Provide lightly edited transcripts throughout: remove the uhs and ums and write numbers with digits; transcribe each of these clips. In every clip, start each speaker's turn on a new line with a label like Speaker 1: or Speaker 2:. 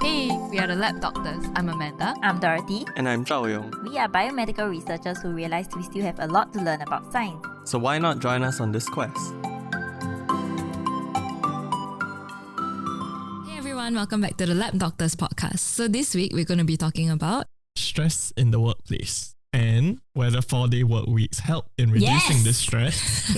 Speaker 1: Hey, we are the Lab Doctors. I'm Amanda.
Speaker 2: I'm Dorothy.
Speaker 3: And I'm Zhao Yong.
Speaker 2: We are biomedical researchers who realized we still have a lot to learn about science.
Speaker 3: So why not join us on this quest?
Speaker 1: Hey everyone, welcome back to the Lab Doctors podcast. So this week we're going to be talking about
Speaker 4: stress in the workplace and whether 4-day work weeks help in reducing this stress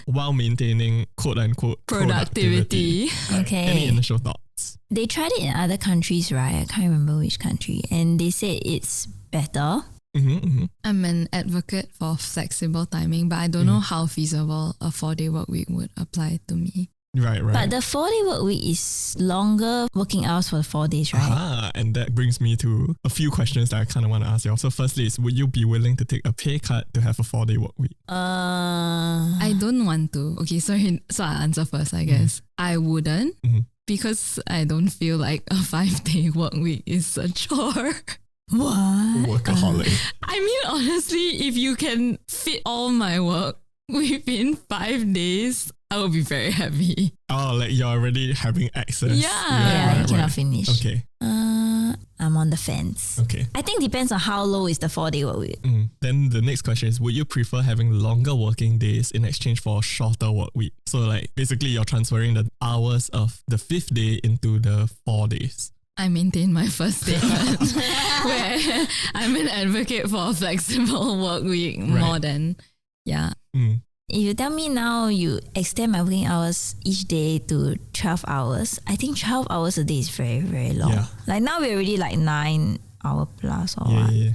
Speaker 4: while maintaining quote-unquote productivity.
Speaker 2: Okay.
Speaker 4: Any initial thoughts?
Speaker 2: They tried it in other countries, right? I can't remember which country. And they said it's better.
Speaker 1: I'm an advocate for flexible timing, but I don't know how feasible a 4-day work week would apply to me.
Speaker 4: Right.
Speaker 2: But the 4-day work week is longer working hours for the 4 days, right?
Speaker 4: And that brings me to a few questions that I kind of want to ask you. So firstly is, would you be willing to take a pay cut to have a 4-day work week?
Speaker 1: I don't want to. Okay, so I'll answer first, I guess. I wouldn't because I don't feel like a 5-day work week is a chore.
Speaker 2: What?
Speaker 4: Workaholic.
Speaker 1: I mean, honestly, if you can fit all my work within 5 days, I will be very happy.
Speaker 4: Oh, like you're already having access.
Speaker 2: Yeah, you cannot finish.
Speaker 4: Okay.
Speaker 2: I'm on the fence.
Speaker 4: Okay.
Speaker 2: I think depends on how low is the 4-day work week.
Speaker 4: Then the next question is, would you prefer having longer working days in exchange for a shorter work week? So like basically you're transferring the hours of the 5th day into the 4 days.
Speaker 1: I maintain my first statement where I'm an advocate for a flexible work week more than,
Speaker 2: If you tell me now you extend my working hours each day to 12 hours, I think 12 hours a day is very, very long.
Speaker 4: Yeah.
Speaker 2: Like now we're already like 9 hour plus or what.
Speaker 4: Yeah.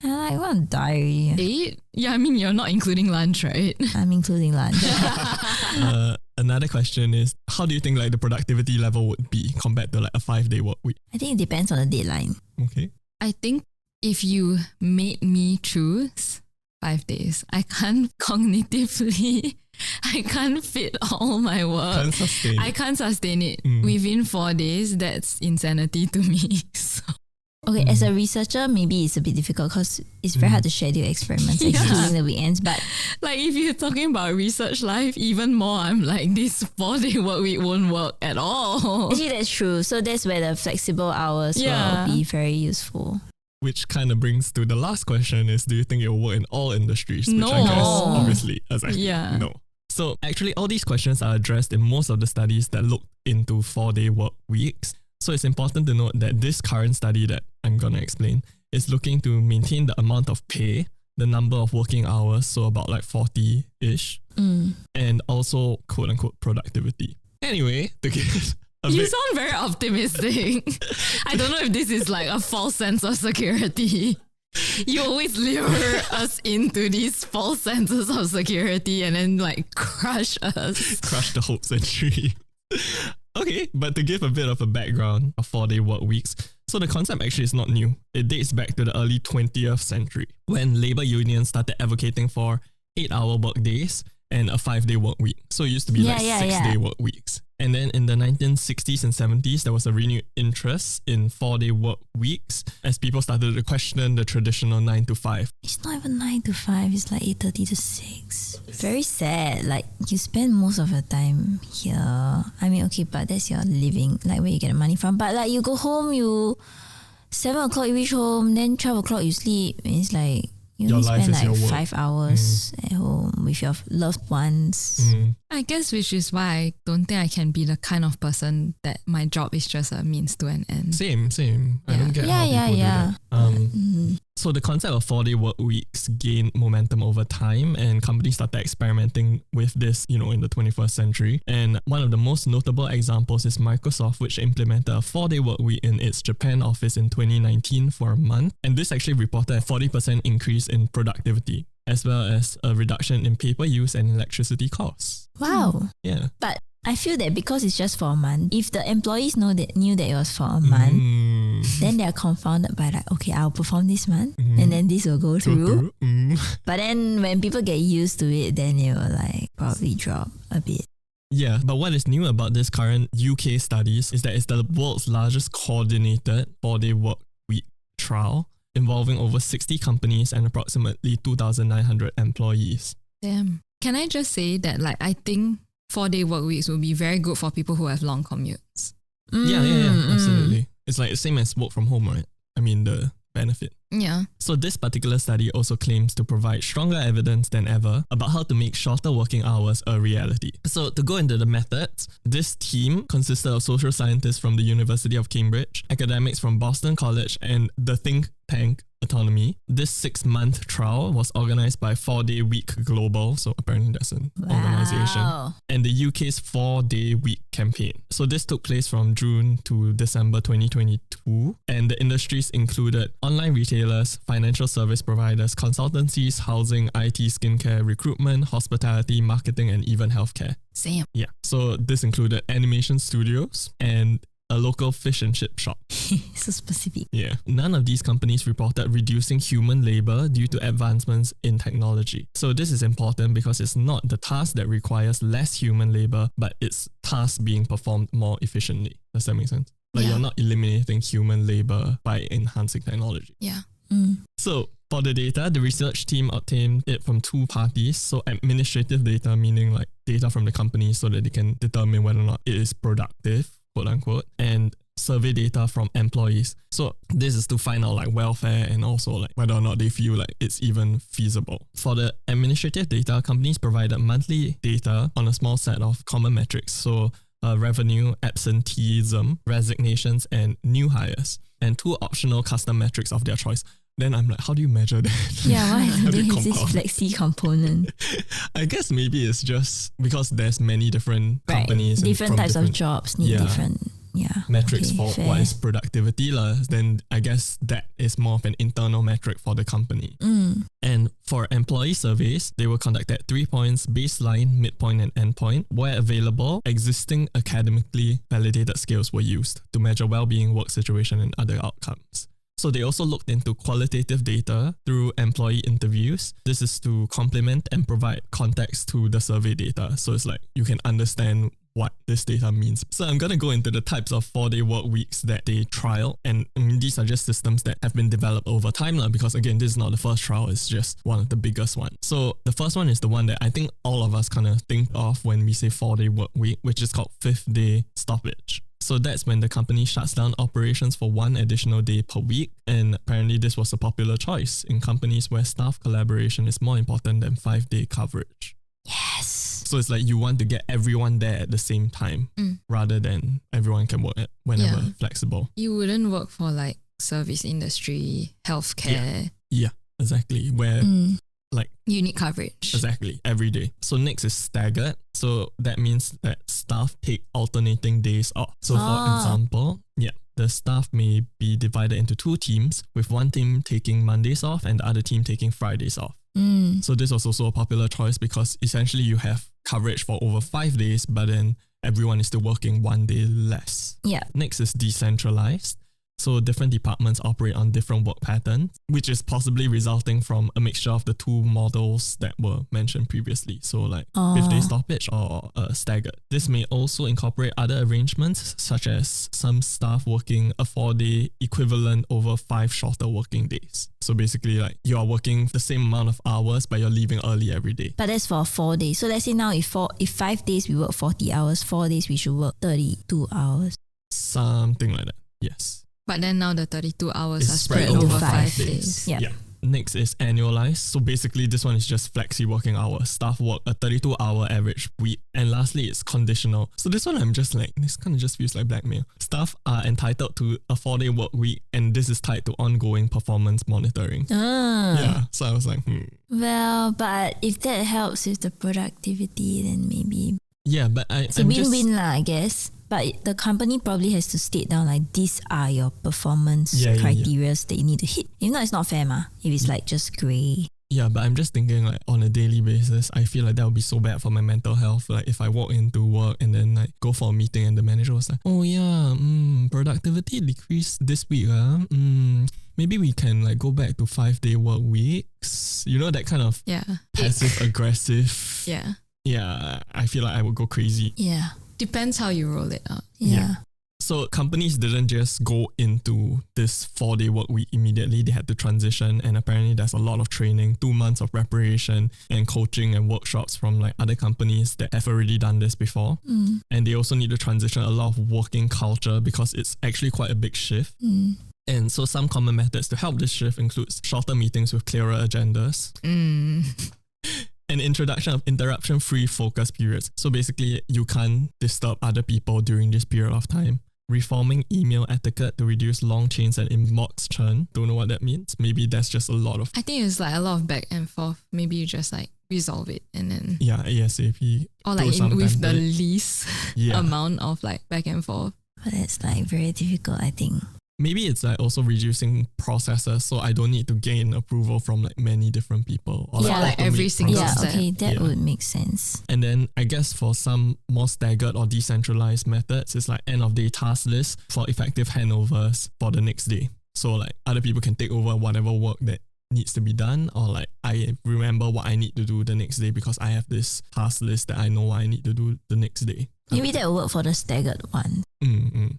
Speaker 2: And I want to die already.
Speaker 1: 8? Yeah, I mean, you're not including lunch, right?
Speaker 2: I'm including lunch.
Speaker 4: Another question is, how do you think like the productivity level would be compared to like a 5-day work week?
Speaker 2: I think it depends on the deadline.
Speaker 4: Okay.
Speaker 1: I think if you made me choose 5 days, I can't cognitively, I can't fit all my work.
Speaker 4: Can't sustain
Speaker 1: I
Speaker 4: it.
Speaker 1: can't sustain it within 4 days. That's insanity to me. So.
Speaker 2: Okay, as a researcher, maybe it's a bit difficult because it's very hard to schedule experiments excluding the weekends. But
Speaker 1: Like if you're talking about research life, even more, I'm like, this 4-day work week won't work at all.
Speaker 2: actually, that's true. So that's where the flexible hours will be very useful.
Speaker 4: Which kind of brings to the last question is, do you think it will work in all industries?
Speaker 1: No.
Speaker 4: Which I guess, obviously, as I
Speaker 1: Yeah.
Speaker 4: no. So actually, all these questions are addressed in most of the studies that look into 4-day work weeks. So it's important to note that this current study that I'm going to explain is looking to maintain the amount of pay, the number of working hours, so about like 40-ish, and also quote-unquote productivity. Anyway, to give
Speaker 1: You sound very optimistic. I don't know if this is like a false sense of security. You always lure us into these false senses of security and then like crush us.
Speaker 4: crush the hopes and dreams. Okay, but to give a bit of a background of 4-day work weeks, so the concept actually is not new. It dates back to the early 20th century when labor unions started advocating for 8-hour work days and a 5-day work week. So it used to be 6-day work weeks. And then in the 1960s and 70s, there was a renewed interest in 4-day work weeks as people started to question the traditional 9 to 5.
Speaker 2: It's not even 9 to 5, it's like 8:30 to 6. Very sad. Like you spend most of your time here. I mean, okay, but that's your living, like where you get the money from. But like you go home, 7 o'clock you reach home, then 12 o'clock you sleep. And it's like you
Speaker 4: Your
Speaker 2: only
Speaker 4: life
Speaker 2: spend
Speaker 4: is your
Speaker 2: like
Speaker 4: work.
Speaker 2: 5 hours at home with your loved ones.
Speaker 1: I guess which is why I don't think I can be the kind of person that my job is just a means to an end.
Speaker 4: Same. I don't get how people do that. So the concept of 4-day work weeks gained momentum over time and companies started experimenting with this, in the 21st century. And one of the most notable examples is Microsoft, which implemented a 4-day work week in its Japan office in 2019 for a month. And this actually reported a 40% increase in productivity, as well as a reduction in paper use and electricity costs.
Speaker 2: Wow.
Speaker 4: Yeah.
Speaker 2: But I feel that because it's just for a month, if the employees knew that it was for a month, then they are confounded by like, okay, I'll perform this month and then this will go through. But then when people get used to it, then it will like probably drop a bit.
Speaker 4: Yeah, but what is new about this current UK studies is that it's the world's largest coordinated 4-day work week trial involving over 60 companies and approximately 2,900 employees.
Speaker 1: Damn. Can I just say that like I think 4-day work weeks will be very good for people who have long commutes.
Speaker 4: Yeah, absolutely. It's like the same as work from home, right? I mean, the benefit.
Speaker 1: Yeah.
Speaker 4: So this particular study also claims to provide stronger evidence than ever about how to make shorter working hours a reality. So to go into the methods, this team consisted of social scientists from the University of Cambridge, academics from Boston College, and the think tank Autonomy. This 6-month trial was organized by 4-Day Week Global, so apparently that's an organization, and the UK's 4-Day Week campaign. So this took place from June to December 2022, and the industries included online retailers, financial service providers, consultancies, housing, IT, skincare, recruitment, hospitality, marketing, and even healthcare.
Speaker 1: Same.
Speaker 4: Yeah, so this included animation studios and a local fish and chip shop.
Speaker 2: So specific.
Speaker 4: Yeah. None of these companies reported reducing human labor due to advancements in technology. So this is important because it's not the task that requires less human labor, but it's tasks being performed more efficiently. Does that make sense? Like you're not eliminating human labor by enhancing technology.
Speaker 1: Yeah.
Speaker 4: So for the data, the research team obtained it from 2 parties. So administrative data, meaning like data from the company so that they can determine whether or not it is productive, quote unquote, and survey data from employees. So this is to find out like welfare and also like whether or not they feel like it's even feasible. For the administrative data, companies provided monthly data on a small set of common metrics. So revenue, absenteeism, resignations, and new hires, and 2 optional custom metrics of their choice. Then I'm like, how do you measure that?
Speaker 2: Yeah, why
Speaker 4: How do
Speaker 2: is
Speaker 4: you
Speaker 2: this
Speaker 4: compound?
Speaker 2: flexi component?
Speaker 4: I guess maybe it's just because there's many different companies. and
Speaker 2: Different
Speaker 4: from
Speaker 2: types of
Speaker 4: different
Speaker 2: jobs need different
Speaker 4: metrics
Speaker 2: okay,
Speaker 4: for
Speaker 2: fair.
Speaker 4: what is productivity. Then I guess that is more of an internal metric for the company. And for employee surveys, they were conducted at 3 points: baseline, midpoint, and endpoint. Where available, existing academically validated scales were used to measure well-being, work situation, and other outcomes. So they also looked into qualitative data through employee interviews. This is to complement and provide context to the survey data. So it's like you can understand what this data means. So I'm going to go into the types of 4-day work weeks that they trial. And I mean, these are just systems that have been developed over time because again, this is not the first trial, it's just one of the biggest ones. So the first one is the one that I think all of us kind of think of when we say 4-day work week, which is called 5th day stoppage. So that's when the company shuts down operations for 1 additional day per week. And apparently this was a popular choice in companies where staff collaboration is more important than 5-day coverage.
Speaker 2: Yes.
Speaker 4: So it's like you want to get everyone there at the same time rather than everyone can work at whenever flexible.
Speaker 1: You wouldn't work for like service industry, healthcare.
Speaker 4: Yeah, exactly. Where like
Speaker 1: you need coverage.
Speaker 4: Exactly, every day. So next is staggered. So that means that staff take alternating days off. So for example, the staff may be divided into 2 teams, with one team taking Mondays off and the other team taking Fridays off. So this was also a popular choice because essentially you have coverage for over 5 days, but then everyone is still working 1 day less.
Speaker 2: Yeah.
Speaker 4: Next is decentralized. So different departments operate on different work patterns, which is possibly resulting from a mixture of the 2 models that were mentioned previously. So like 5th day stoppage or staggered. This may also incorporate other arrangements, such as some staff working a 4-day equivalent over 5 shorter working days. So basically like you are working the same amount of hours, but you're leaving early every day.
Speaker 2: But that's for 4 days. So let's say now if 5 days we work 40 hours, 4 days we should work 32 hours.
Speaker 4: Something like that, yes.
Speaker 1: But then now the 32 hours
Speaker 4: It's
Speaker 1: are spread
Speaker 2: into
Speaker 1: over
Speaker 2: 5
Speaker 1: 5
Speaker 2: days.
Speaker 1: days.
Speaker 2: Yeah.
Speaker 4: Next is annualized. So basically this one is just flexi working hours. Staff work a 32-hour average week. And lastly, it's conditional. So this one I'm just like, this kind of just feels like blackmail. Staff are entitled to a 4-day work week, and this is tied to ongoing performance monitoring. Yeah. So I was like,
Speaker 2: Well, but if that helps with the productivity, then maybe
Speaker 4: Yeah, but
Speaker 2: it's a win-win lah, I guess. But the company probably has to state down like these are your performance criteria that you need to hit. If not, it's not fair ma. If it's like just grey.
Speaker 4: Yeah, but I'm just thinking like on a daily basis, I feel like that would be so bad for my mental health. Like if I walk into work and then like go for a meeting and the manager was like, oh yeah, productivity decreased this week. Maybe we can like go back to 5-day work weeks. You know, that kind of passive aggressive.
Speaker 1: Yeah.
Speaker 4: Yeah, I feel like I would go crazy.
Speaker 2: Yeah.
Speaker 1: Depends how you roll it out.
Speaker 2: Yeah.
Speaker 4: So companies didn't just go into this 4-day work week immediately. They had to transition, and apparently there's a lot of training, 2 months of preparation and coaching and workshops from like other companies that have already done this before. And they also need to transition a lot of working culture because it's actually quite a big shift. And so some common methods to help this shift includes shorter meetings with clearer agendas. An introduction of interruption-free focus periods. So basically, you can't disturb other people during this period of time. Reforming email etiquette to reduce long chains and inbox churn. Don't know what that means. Maybe there's just a lot of...
Speaker 1: I think it's like a lot of back and forth. Maybe you just like resolve it and then...
Speaker 4: Yeah, ASAP.
Speaker 1: Or like with the least amount of like back and forth.
Speaker 2: But it's like very difficult, I think.
Speaker 4: Maybe it's like also reducing processes, so I don't need to gain approval from like many different people. Or
Speaker 1: like every single
Speaker 2: step. Okay, that would make sense.
Speaker 4: And then I guess for some more staggered or decentralized methods, it's like end of day task lists for effective handovers for the next day. So like other people can take over whatever work that needs to be done, or like I remember what I need to do the next day because I have this task list that I know what I need to do the next day.
Speaker 2: Maybe that will work for the staggered one.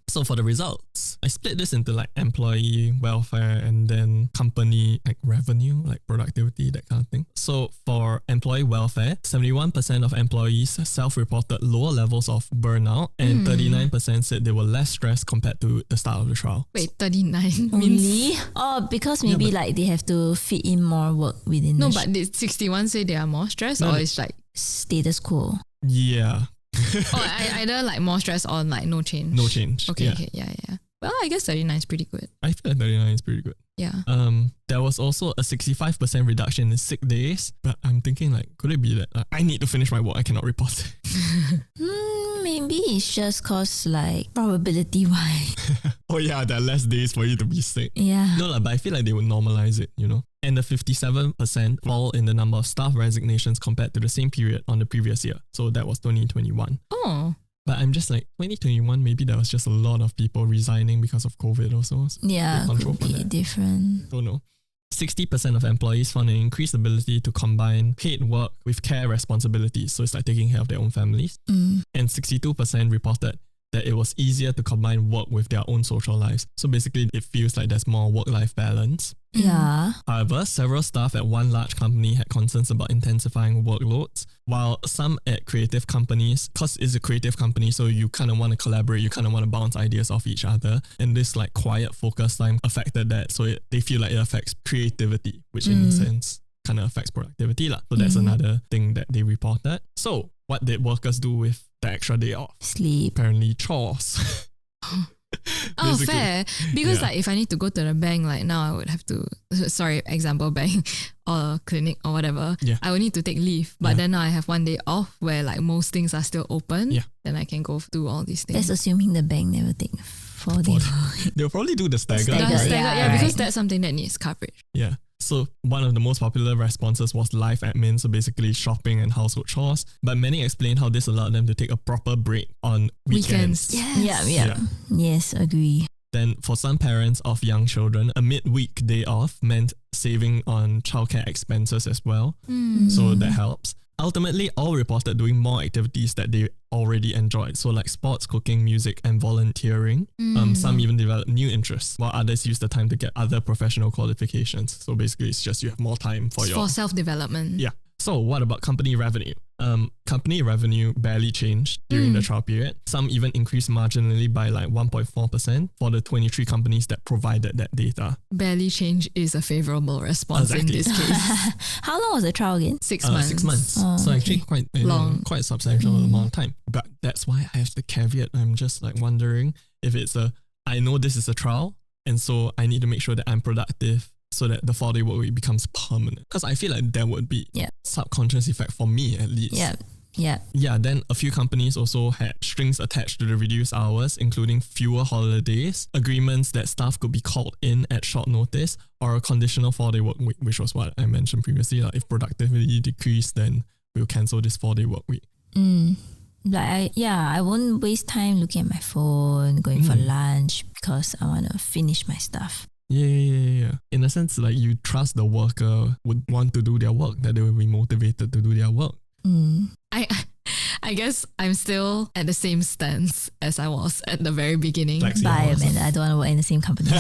Speaker 4: So for the results, I split this into like employee welfare and then company like revenue, like productivity, that kind of thing. So for employee welfare, 71% of employees self-reported lower levels of burnout and 39% said they were less stressed compared to the start of the trial.
Speaker 1: Wait, 39
Speaker 2: Only?
Speaker 1: means...
Speaker 2: Oh, because maybe like they have to fit in more work within
Speaker 1: No, but did 61 say they are more stressed or it's like...
Speaker 2: status quo?
Speaker 4: Yeah.
Speaker 1: Either like more stress or like no change.
Speaker 4: No change.
Speaker 1: Okay, yeah. Well, I guess 39 is pretty good.
Speaker 4: I feel like 39 is pretty good.
Speaker 1: Yeah.
Speaker 4: There was also a 65% reduction in sick days, but I'm thinking like, could it be that I need to finish my work, I cannot report it?
Speaker 2: Maybe it's just cause like probability wise.
Speaker 4: Oh yeah, there are less days for you to be sick.
Speaker 2: Yeah.
Speaker 4: No, but I feel like they would normalize it, you know? And the 57% fall in the number of staff resignations compared to the same period on the previous year. So that was 2021.
Speaker 1: Oh.
Speaker 4: But I'm just like, 2021, maybe there was just a lot of people resigning because of COVID also.
Speaker 2: Yeah, could be different.
Speaker 4: Don't know. 60% of employees found an increased ability to combine paid work with care responsibilities. So it's like taking care of their own families. And 62% reported that it was easier to combine work with their own social lives. So basically, it feels like there's more work-life balance.
Speaker 2: Yeah.
Speaker 4: However, several staff at one large company had concerns about intensifying workloads, while some at creative companies, because it's a creative company, so you kind of want to collaborate, you kind of want to bounce ideas off each other, and this like quiet focus time affected that, so they feel like it affects creativity, which in a sense kind of affects productivity lah. So that's another thing that they reported. So what did workers do with the extra day off?
Speaker 2: Sleep.
Speaker 4: Apparently chores.
Speaker 1: Oh, fair. Because like if I need to go to the bank, like now I would have to, example bank or clinic or whatever, I will need to take leave. But then now I have 1 day off where like most things are still open. Then I can go do all these things.
Speaker 2: That's assuming the bank never take 4 days.
Speaker 4: They'll probably do the stagger.
Speaker 1: Because that's something that needs coverage.
Speaker 4: Yeah. So one of the most popular responses was life admin, so basically shopping and household chores. But many explained how this allowed them to take a proper break on weekends.
Speaker 2: Yeah. Yes, agree.
Speaker 4: Then for some parents of young children, a midweek day off meant saving on childcare expenses as well. So that helps. Ultimately, all reported doing more activities that they already enjoyed. So like sports, cooking, music, and volunteering. Some even developed new interests, while others used the time to get other professional qualifications. So basically, it's just you have more time for
Speaker 1: for self-development.
Speaker 4: Yeah. So what about company revenue? Company revenue barely changed during the trial period. Some even increased marginally by like 1.4% for the 23 companies that provided that data.
Speaker 1: Barely change is a favorable response in this case.
Speaker 2: How long was the trial again?
Speaker 1: 6 months.
Speaker 4: 6 months. So actually quite long, quite a substantial amount of time. But that's why I have the caveat. I'm just like wondering if I know this is a trial, and so I need to make sure that I'm productive, so that the 4-day work week becomes permanent. Because I feel like there would be subconscious effect for me at least. Yeah, then a few companies also had strings attached to the reduced hours, including fewer holidays, agreements that staff could be called in at short notice, or a conditional 4-day work week, which was what I mentioned previously. Like if productivity decreased, then we'll cancel this 4-day work week.
Speaker 2: I won't waste time looking at my phone, going for lunch, because I want to finish my stuff.
Speaker 4: Yeah. In a sense, like you trust the worker would want to do their work, that they will be motivated to do their work.
Speaker 1: I guess I'm still at the same stance as I was at the very beginning.
Speaker 4: Flexi
Speaker 2: Bye,
Speaker 4: hours.
Speaker 2: Amanda. I don't want to work in the same company.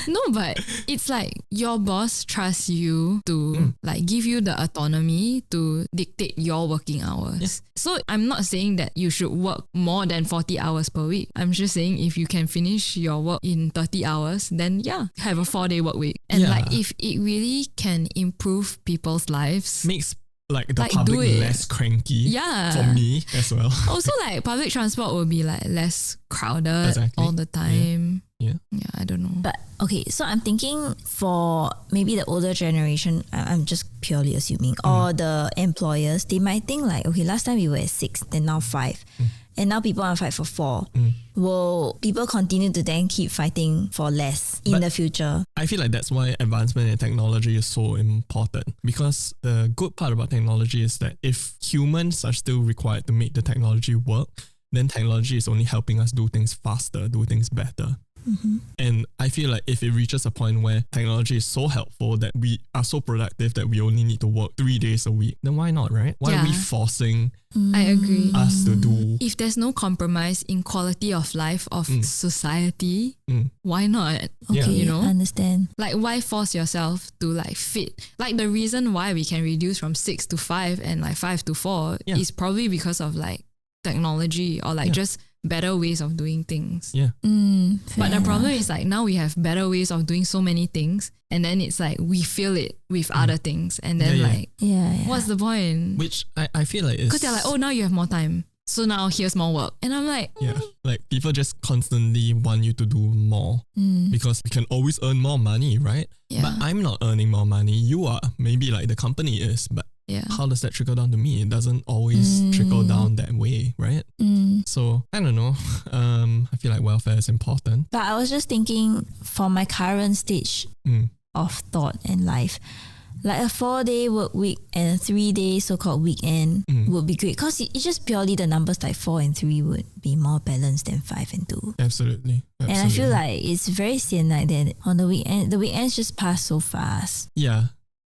Speaker 1: No, but it's like your boss trusts you to like give you the autonomy to dictate your working hours.
Speaker 4: Yes.
Speaker 1: So I'm not saying that you should work more than 40 hours per week. I'm just saying if you can finish your work in 30 hours, then yeah, have a 4-day work week. And
Speaker 4: Yeah.
Speaker 1: like if it really can improve people's lives,
Speaker 4: Makes like the
Speaker 1: Like, do
Speaker 4: public
Speaker 1: it.
Speaker 4: less cranky
Speaker 1: yeah.
Speaker 4: for me as well.
Speaker 1: Also, like public transport will be like less crowded
Speaker 4: Exactly.
Speaker 1: all the time.
Speaker 4: Yeah.
Speaker 1: Yeah, I don't know.
Speaker 2: But okay, so I'm thinking for maybe the older generation, I'm just purely assuming, or the employers, they might think like, okay, last time we were at 6, then now 5. And now people want to fight for 4. Will people continue to then keep fighting for less in
Speaker 4: But-
Speaker 2: the future?
Speaker 4: I feel like that's why advancement in technology is so important, because the good part about technology is that if humans are still required to make the technology work, then technology is only helping us do things faster, do things better. And I feel like if it reaches a point where technology is so helpful that we are so productive that we only need to work 3 days a week, then why not, right? Why are we
Speaker 1: Yeah.
Speaker 4: forcing
Speaker 1: I agree.
Speaker 4: us to do?
Speaker 1: If there's no compromise in quality of life of society, why not?
Speaker 4: Yeah.
Speaker 2: Okay,
Speaker 1: You know?
Speaker 2: understand.
Speaker 1: Like, why force yourself to like fit? Like, the reason why we can reduce from 6 to 5 and like 5 to 4
Speaker 4: Yeah.
Speaker 1: is probably because of like technology or like
Speaker 4: Yeah.
Speaker 1: just better ways of doing things.
Speaker 4: Yeah.
Speaker 1: But the problem is like now we have better ways of doing so many things, and then it's like we feel it with other things, and then
Speaker 4: Yeah, yeah.
Speaker 1: like
Speaker 2: Yeah.
Speaker 1: what's the point?
Speaker 4: Which I feel like is...
Speaker 1: Because they're like, oh, now you have more time, so now here's more work, and I'm like,
Speaker 4: Yeah, like people just constantly want you to do more because we can always earn more money, right?
Speaker 1: Yeah.
Speaker 4: But I'm not earning more money. You are. Maybe like the company is, but
Speaker 1: yeah.
Speaker 4: how does that trickle down to me? It doesn't always trickle down that way, right? So I don't know. I feel like welfare is important.
Speaker 2: But I was just thinking for my current stage of thought and life, like a 4-day work week and a 3-day so-called weekend would be great, because it's just purely the numbers like 4 and 3 would be more balanced than 5 and 2.
Speaker 4: Absolutely.
Speaker 2: And I feel like it's very sian like that on the weekend. The weekends just pass so fast.
Speaker 4: yeah.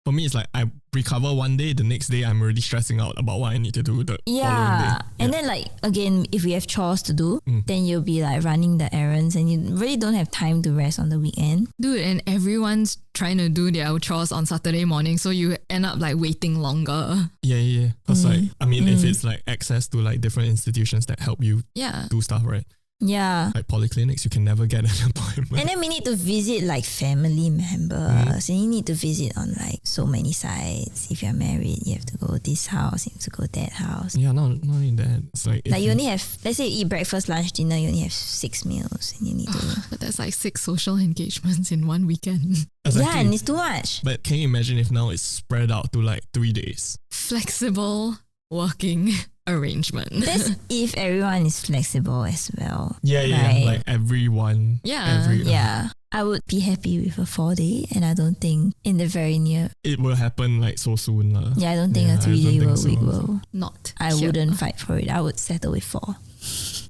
Speaker 4: For me, it's like I recover one day, the next day I'm already stressing out about what I need to do the following
Speaker 2: Yeah.
Speaker 4: day.
Speaker 2: And then like, again, if we have chores to do, then you'll be like running the errands and you really don't have time to rest on the weekend.
Speaker 1: Dude, and everyone's trying to do their chores on Saturday morning, so you end up like waiting longer.
Speaker 4: Yeah. Because like, I mean, if it's like access to like different institutions that help you
Speaker 1: Yeah.
Speaker 4: do stuff, right?
Speaker 2: Yeah.
Speaker 4: Like polyclinics, you can never get an appointment.
Speaker 2: And then we need to visit like family members, and you need to visit on like so many sites. If you're married, you have to go this house, you have to go that house.
Speaker 4: Yeah, not only that. It's like,
Speaker 2: Like you only have, let's say you eat breakfast, lunch, dinner, you only have 6 meals, and you need to.
Speaker 1: But that's like 6 social engagements in one weekend.
Speaker 2: Yeah, and it's too much.
Speaker 4: But can you imagine if now it's spread out to like 3 days?
Speaker 1: Flexible working arrangement.
Speaker 2: That's if everyone is flexible as well.
Speaker 4: Yeah.
Speaker 2: Right.
Speaker 4: Like everyone.
Speaker 1: Yeah.
Speaker 2: Yeah. I would be happy with a 4-day, and I don't think in the very near.
Speaker 4: It will happen like so soon.
Speaker 2: Yeah, I don't think
Speaker 4: Yeah,
Speaker 2: a
Speaker 4: I
Speaker 2: 3-day
Speaker 4: don't
Speaker 2: work
Speaker 4: think
Speaker 2: week
Speaker 4: so.
Speaker 2: will.
Speaker 1: Not.
Speaker 2: I
Speaker 1: here.
Speaker 2: wouldn't fight for it. I would settle with 4.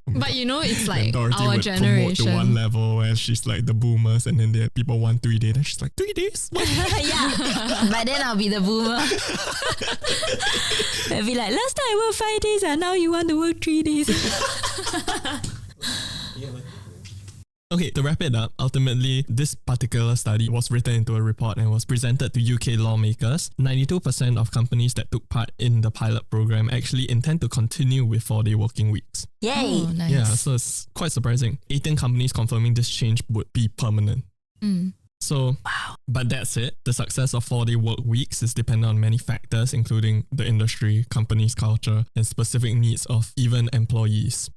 Speaker 1: But you know, it's
Speaker 4: And
Speaker 1: like
Speaker 4: Dorothy
Speaker 1: our
Speaker 4: would promote to
Speaker 1: generation.
Speaker 4: one level where she's like the boomers, and then the people want 3 days. And she's like, 3 days? What?
Speaker 2: Yeah. But then I'll be the boomer. I'll be like, last time I worked 5 days, and now you want to work 3 days.
Speaker 4: Okay, to wrap it up, ultimately, this particular study was written into a report and was presented to UK lawmakers. 92% of companies that took part in the pilot program actually intend to continue with 4-day working weeks.
Speaker 2: Yay.
Speaker 1: Oh, nice.
Speaker 4: Yeah, so it's quite surprising. 18 companies confirming this change would be permanent. So, but that's it. The success of 4-day work weeks is dependent on many factors, including the industry, company's culture, and specific needs of even employees.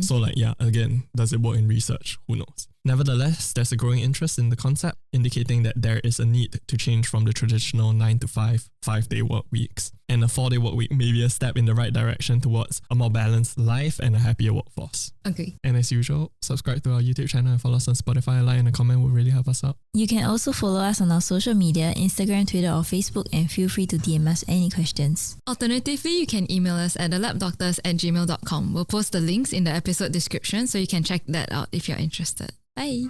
Speaker 4: So like, yeah, again, does it work in research? Who knows? Nevertheless, there's a growing interest in the concept, indicating that there is a need to change from the traditional 9 to 5, 5-day work weeks. And a 4-day work week may be a step in the right direction towards a more balanced life and a happier workforce.
Speaker 1: Okay.
Speaker 4: And as usual, subscribe to our YouTube channel and follow us on Spotify. A like and a comment would really help us out.
Speaker 2: You can also follow us on our social media, Instagram, Twitter, or Facebook, and feel free to DM us any questions.
Speaker 1: Alternatively, you can email us at thelabdoctors@gmail.com. We'll post the links in the episode description so you can check that out if you're interested. Bye.